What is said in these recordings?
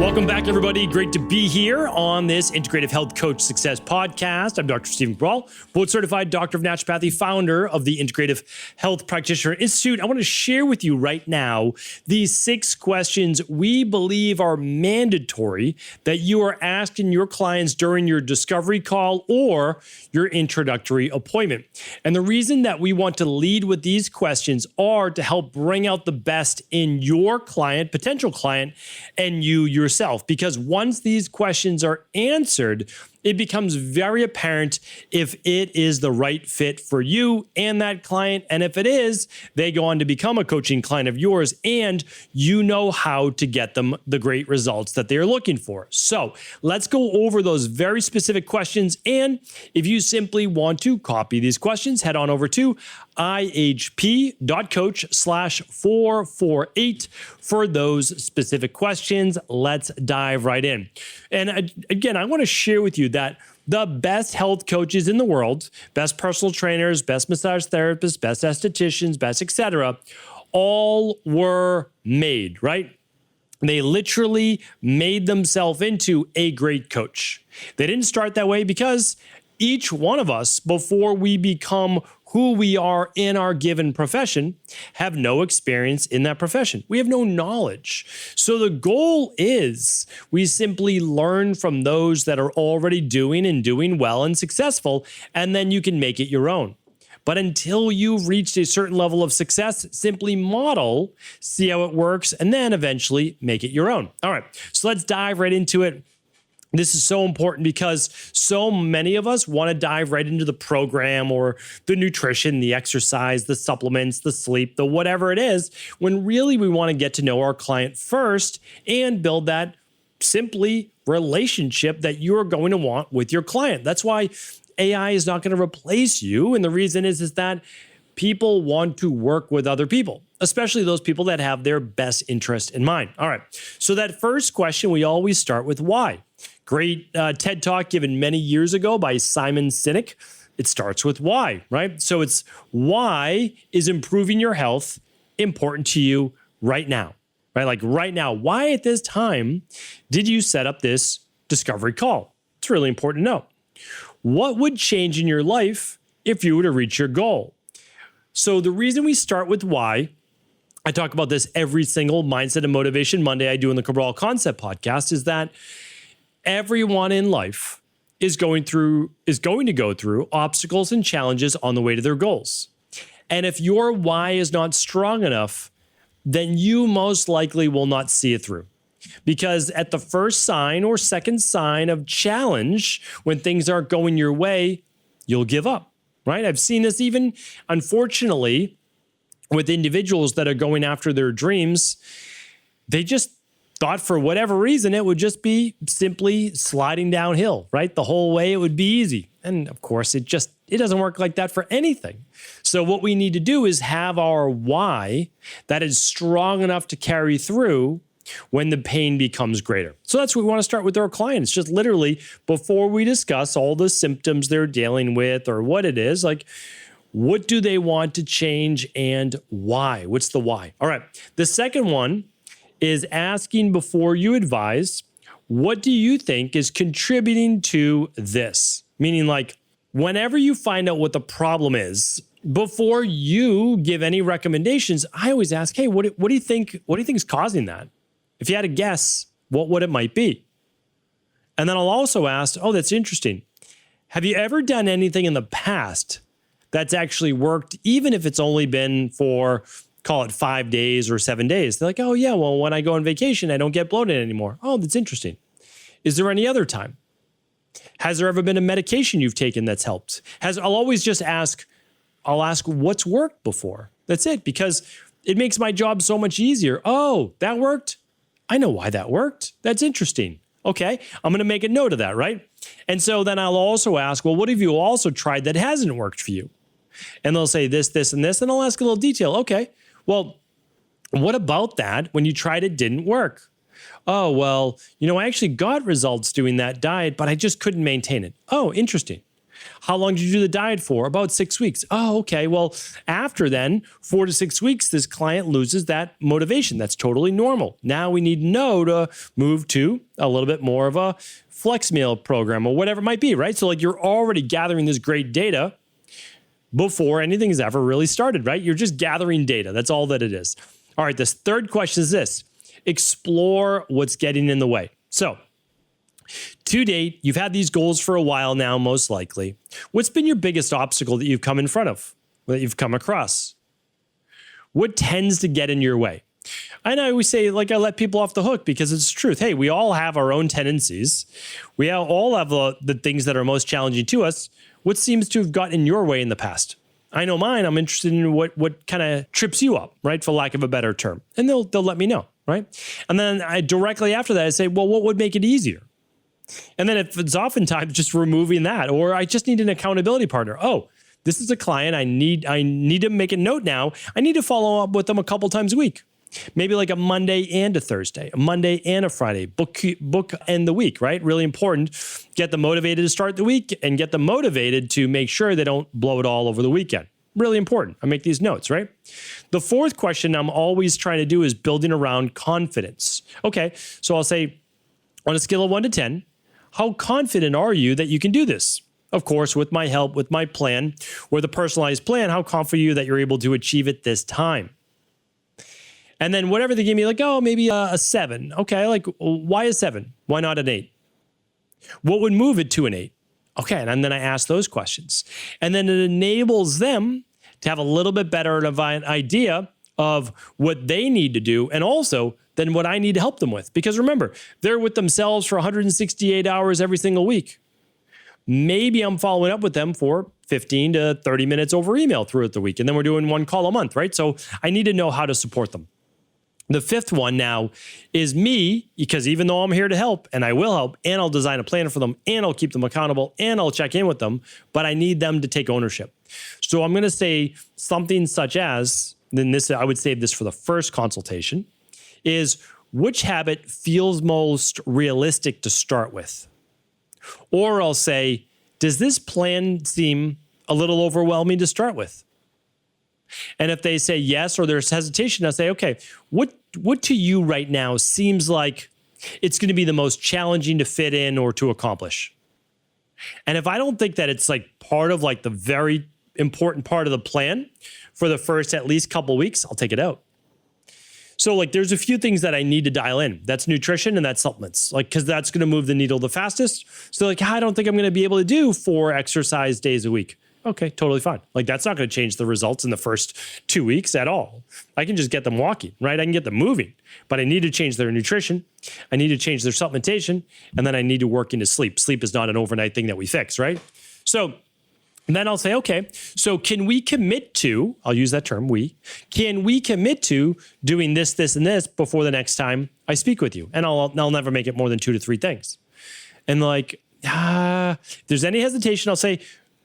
Welcome back, everybody. Great to be here on this Integrative Health Coach Success Podcast. I'm Dr. Stephen Brawl, board-certified doctor of naturopathy, founder of the Integrative Health Practitioner Institute. I want to share with you right now these 6 questions we believe are mandatory that you are asking your clients during your discovery call or your introductory appointment. And the reason that we want to lead with these questions are to help bring out the best in your client, potential client, and you yourself. Because once these questions are answered, it becomes very apparent if it is the right fit for you and that client. And if it is, they go on to become a coaching client of yours, and you know how to get them the great results that they're looking for. So let's go over those very specific questions. And if you simply want to copy these questions, head on over to ihp.coach/448 for those specific questions. Let's dive right in. And again, I want to share with you that the best health coaches in the world, best personal trainers, best massage therapists, best estheticians, best etc., all were made, right? They literally made themselves into a great coach. They didn't start that way because each one of us, before we become who we are in our given profession, have no experience in that profession. We have no knowledge. So the goal is we simply learn from those that are already doing and doing well and successful, and then you can make it your own. But until you've reached a certain level of success, simply model, see how it works, and then eventually make it your own. All right, so let's dive right into it. This is so important because so many of us want to dive right into the program or the nutrition, the exercise, the supplements, the sleep, the whatever it is, when really we want to get to know our client first and build that simply relationship that you're going to want with your client. That's why AI is not going to replace you. And the reason is that people want to work with other people, especially those people that have their best interest in mind. All right. So that first question, we always start with why. Great TED Talk given many years ago by Simon Sinek. It starts with why, right? So it's why is improving your health important to you right now, right? Like right now, why at this time did you set up this discovery call? It's really important to know. What would change in your life if you were to reach your goal? So the reason we start with why, I talk about this every single Mindset and Motivation Monday I do in the Cabral Concept podcast, is that everyone in life is going to go through obstacles and challenges on the way to their goals. And if your why is not strong enough, then you most likely will not see it through. Because at the first sign or second sign of challenge, when things aren't going your way, you'll give up, right? I've seen this even, unfortunately, with individuals that are going after their dreams. They just thought for whatever reason it would just be simply sliding downhill, right? The whole way it would be easy. And of course, it doesn't work like that for anything. So what we need to do is have our why that is strong enough to carry through when the pain becomes greater. So that's what we want to start with our clients. Just literally before we discuss all the symptoms they're dealing with or what it is, like what do they want to change and why? What's the why? All right. The second one is asking before you advise, what do you think is contributing to this? Meaning like whenever you find out what the problem is, before you give any recommendations, I always ask, hey, what do you think is causing that? If you had a guess, what would it might be? And then I'll also ask, oh, that's interesting. Have you ever done anything in the past that's actually worked, even if it's only been for, call it 5 days or 7 days? They're like, oh yeah, well, when I go on vacation, I don't get bloated anymore. Oh, that's interesting. Is there any other time? Has there ever been a medication you've taken that's helped? I'll always just ask, what's worked before? That's it, because it makes my job so much easier. Oh, that worked? I know why that worked. That's interesting. Okay, I'm going to make a note of that, right? And so then I'll also ask, well, what have you also tried that hasn't worked for you? And they'll say this, this, and this, and I'll ask a little detail. Okay, well, what about that when you tried it didn't work? Oh, well, I actually got results doing that diet, but I just couldn't maintain it. Oh, interesting. How long did you do the diet for? About 6 weeks. Oh, okay. Well, after then, 4 to 6 weeks, this client loses that motivation. That's totally normal. Now we need to know to move to a little bit more of a flex meal program or whatever it might be, right? So like you're already gathering this great data before anything has ever really started, right? You're just gathering data. That's all that it is. All right, this third question is this: explore what's getting in the way. So to date, you've had these goals for a while now, most likely. What's been your biggest obstacle that you've come in front of, that you've come across? What tends to get in your way? And I always say, like, I let people off the hook because it's the truth. Hey, we all have our own tendencies. We all have the things that are most challenging to us. What seems to have gotten in your way in the past? I know mine. I'm interested in what kind of trips you up, right? For lack of a better term. And they'll let me know, right? And then directly after that, I say, well, what would make it easier? And then if it's oftentimes just removing that, or I just need an accountability partner. Oh, this is a client. I need to make a note now. I need to follow up with them a couple times a week. Maybe like a Monday and a Thursday, a Monday and a Friday, book end the week, right? Really important. Get them motivated to start the week and get them motivated to make sure they don't blow it all over the weekend. Really important. I make these notes, right? The fourth question I'm always trying to do is building around confidence. Okay, so I'll say on a scale of 1 to 10, how confident are you that you can do this? Of course, with my help, with my plan, or the personalized plan, how confident are you that you're able to achieve it this time? And then whatever they give me, like, oh, maybe a 7. Okay, like, why a 7? Why not an 8? What would move it to an 8? Okay, and then I ask those questions. And then it enables them to have a little bit better of an idea of what they need to do, and also then what I need to help them with. Because remember, they're with themselves for 168 hours every single week. Maybe I'm following up with them for 15 to 30 minutes over email throughout the week, and then we're doing 1 call a month, right? So I need to know how to support them. The fifth one now is me, because even though I'm here to help, and I will help, and I'll design a plan for them, and I'll keep them accountable, and I'll check in with them, but I need them to take ownership. So I'm going to say something such as, then this, I would save this for the first consultation, is which habit feels most realistic to start with? Or I'll say, does this plan seem a little overwhelming to start with? And if they say yes, or there's hesitation, I'll say, okay, what to you right now seems like it's going to be the most challenging to fit in or to accomplish? And if I don't think that it's like part of like the very important part of the plan for the first at least couple weeks, I'll take it out. So like there's a few things that I need to dial in. That's nutrition and that's supplements, like, because that's going to move the needle the fastest. So like, I don't think I'm going to be able to do 4 exercise days a week. Okay, totally fine. Like that's not going to change the results in the first 2 weeks at all. I can just get them walking, right? I can get them moving, but I need to change their nutrition. I need to change their supplementation, and then I need to work into sleep. Sleep is not an overnight thing that we fix, right? So then I'll say, okay, so can we commit to, I'll use that term, can we commit to doing this, this, and this before the next time I speak with you? And I'll never make it more than 2 to 3 things. And like, if there's any hesitation, I'll say,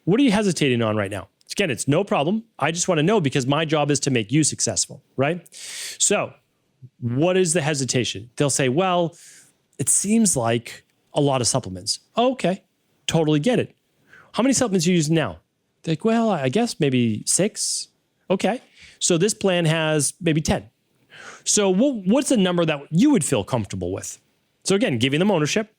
what are you hesitating on right now? Again, it's no problem. I just want to know because my job is to make you successful, right? So what is the hesitation? They'll say, well, it seems like a lot of supplements. Oh, okay, totally get it. How many supplements are you using now? They're like, well, I guess maybe 6. Okay, so this plan has maybe 10. So what's the number that you would feel comfortable with? So again, giving them ownership,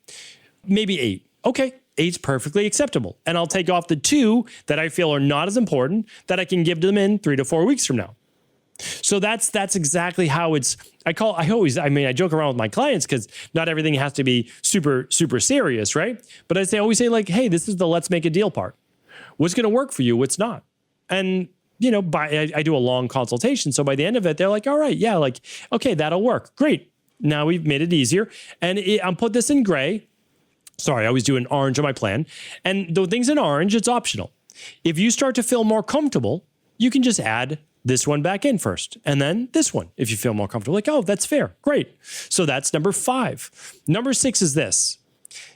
maybe 8. Okay, 8's perfectly acceptable. And I'll take off the 2 that I feel are not as important that I can give to them in 3 to 4 weeks from now. So that's exactly how it's, I joke around with my clients because not everything has to be super, super serious, right? But I always say like, hey, this is the let's make a deal part. What's going to work for you? What's not? And, you know, I do a long consultation. So by the end of it, they're like, all right, yeah, like, okay, that'll work. Great. Now we've made it easier. And I'll put this in gray. Sorry, I always do an orange on my plan. And the things in orange, it's optional. If you start to feel more comfortable, you can just add this one back in first, and then this one, if you feel more comfortable. Like, oh, that's fair. Great. So that's number 5. Number 6 is this.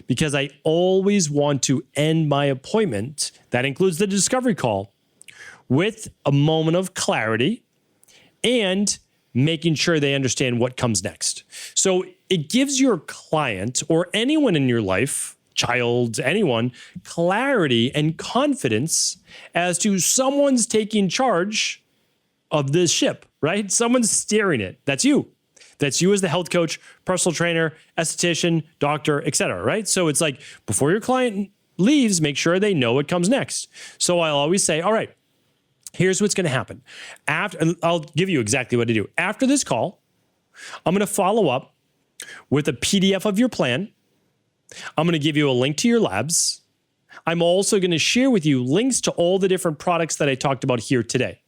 Because I always want to end my appointment, that includes the discovery call, with a moment of clarity and making sure they understand what comes next. So it gives your client or anyone in your life child, anyone, clarity and confidence as to someone's taking charge of this ship, right? Someone's steering it. That's you. That's you as the health coach, personal trainer, esthetician, doctor, etc. Right? So it's like before your client leaves, make sure they know what comes next. So I'll always say, all right, here's what's going to happen. I'll give you exactly what to do. After this call, I'm going to follow up with a PDF of your plan. I'm going to give you a link to your labs. I'm also going to share with you links to all the different products that I talked about here today.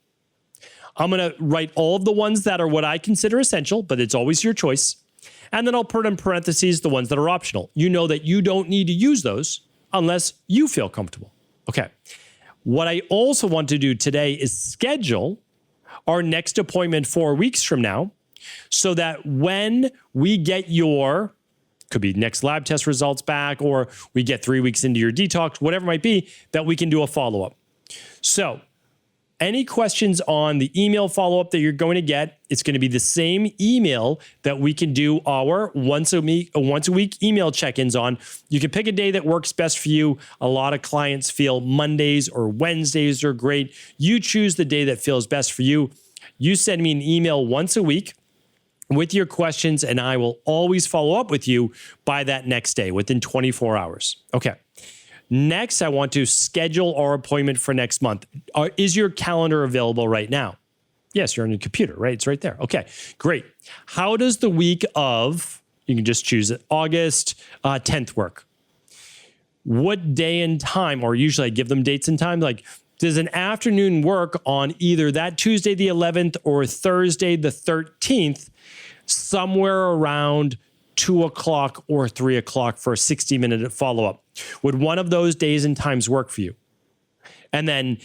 I'm going to write all of the ones that are what I consider essential, but it's always your choice. And then I'll put in parentheses the ones that are optional. You know that you don't need to use those unless you feel comfortable. Okay. What I also want to do today is schedule our next appointment 4 weeks from now so that when we get your, could be next lab test results back, or we get 3 weeks into your detox, whatever it might be, that we can do a follow-up. So any questions on the email follow-up that you're going to get, it's going to be the same email that we can do our once a week email check-ins on. You can pick a day that works best for you. A lot of clients feel Mondays or Wednesdays are great. You choose the day that feels best for you. You send me an email once a week with your questions, and I will always follow up with you by that next day within 24 hours. Okay. Next, I want to schedule our appointment for next month. Is your calendar available right now? Yes, you're on your computer, right? It's right there. Okay, great. How does the week of, you can just choose it, August 10th work? What day and time, or usually I give them dates and time, like does an afternoon work on either that Tuesday the 11th or Thursday the 13th, somewhere around 2 o'clock or 3 o'clock for a 60-minute follow-up? Would one of those days and times work for you? And then,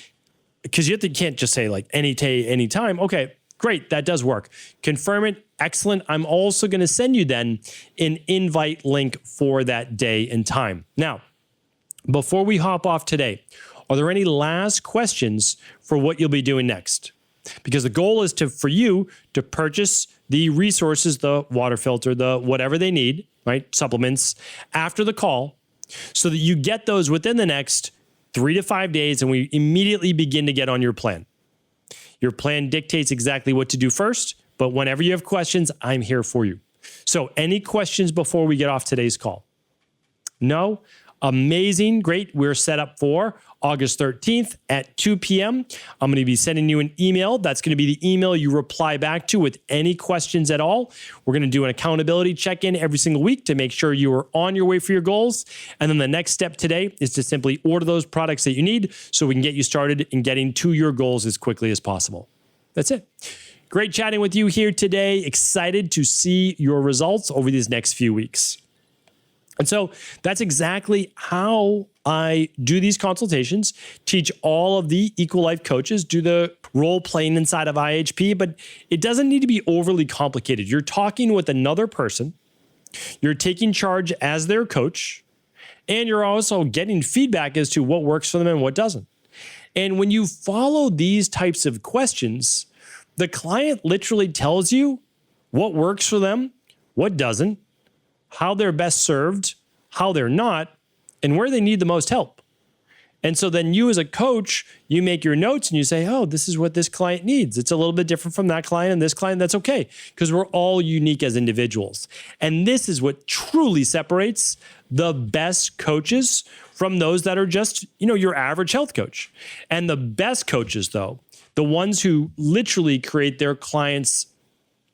because can't just say like any day, any time. Okay, great, that does work. Confirm it, excellent. I'm also going to send you then an invite link for that day and time. Now, before we hop off today, are there any last questions for what you'll be doing next? Because the goal is for you to purchase the resources, the water filter, the whatever they need, right? Supplements after the call, so that you get those within the next 3 to 5 days and we immediately begin to get on your plan. Your plan dictates exactly what to do first, but whenever you have questions, I'm here for you. So any questions before we get off today's call? No? Amazing. Great. We're set up for August 13th at 2 p.m. I'm going to be sending you an email. That's going to be the email you reply back to with any questions at all. We're going to do an accountability check-in every single week to make sure you are on your way for your goals. And then the next step today is to simply order those products that you need so we can get you started in getting to your goals as quickly as possible. That's it. Great chatting with you here today. Excited to see your results over these next few weeks. And so that's exactly how I do these consultations, teach all of the Equal Life coaches, do the role playing inside of IHP, but it doesn't need to be overly complicated. You're talking with another person, you're taking charge as their coach, and you're also getting feedback as to what works for them and what doesn't. And when you follow these types of questions, the client literally tells you what works for them, what doesn't, how they're best served, how they're not, and where they need the most help. And so then you as a coach, you make your notes and you say, oh, this is what this client needs. It's a little bit different from that client and this client. That's okay, because we're all unique as individuals. And this is what truly separates the best coaches from those that are just, your average health coach. And the best coaches, though, the ones who literally create their clients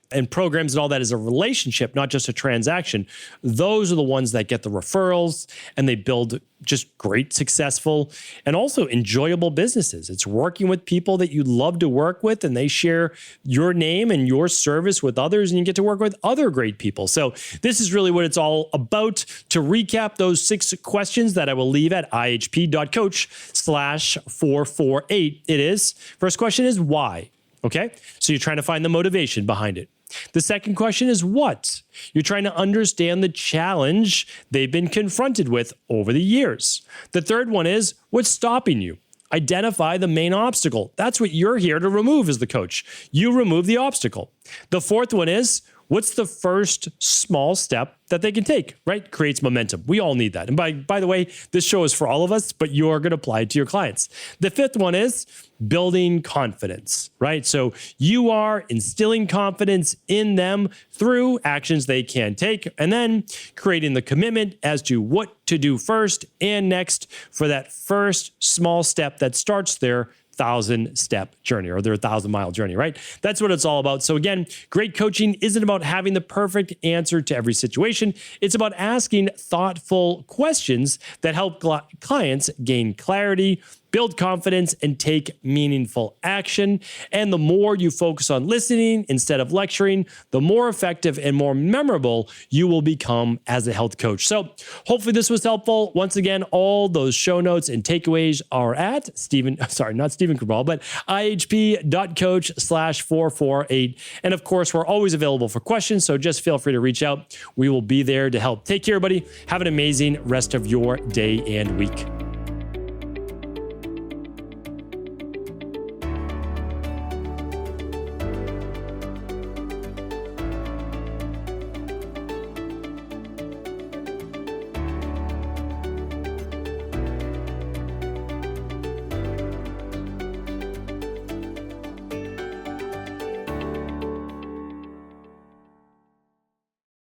and programs and all that is a relationship, not just a transaction. Those are the ones that get the referrals and they build just great, successful, and also enjoyable businesses. It's working with people that you love to work with and they share your name and your service with others and you get to work with other great people. So this is really what it's all about. To recap those 6 questions that I will leave at ihp.coach/448, it is, first question is why? Okay, so you're trying to find the motivation behind it. The second question is what? You're trying to understand the challenge they've been confronted with over the years. The third one is what's stopping you? Identify the main obstacle. That's what you're here to remove as the coach. You remove the obstacle. The fourth one is what's the first small step that they can take, right? Creates momentum. We all need that. And by the way, this show is for all of us, but you're going to apply it to your clients. The fifth one is building confidence, right? So you are instilling confidence in them through actions they can take, and then creating the commitment as to what to do first and next for that first small step that starts their 1,000-step journey or their 1,000-mile journey, right? That's what it's all about. So again, great coaching isn't about having the perfect answer to every situation. It's about asking thoughtful questions that help clients gain clarity, build confidence, and take meaningful action. And the more you focus on listening instead of lecturing, the more effective and more memorable you will become as a health coach. So hopefully this was helpful. Once again, all those show notes and takeaways are at ihp.coach/448. And of course, we're always available for questions. So just feel free to reach out. We will be there to help. Take care, everybody. Have an amazing rest of your day and week.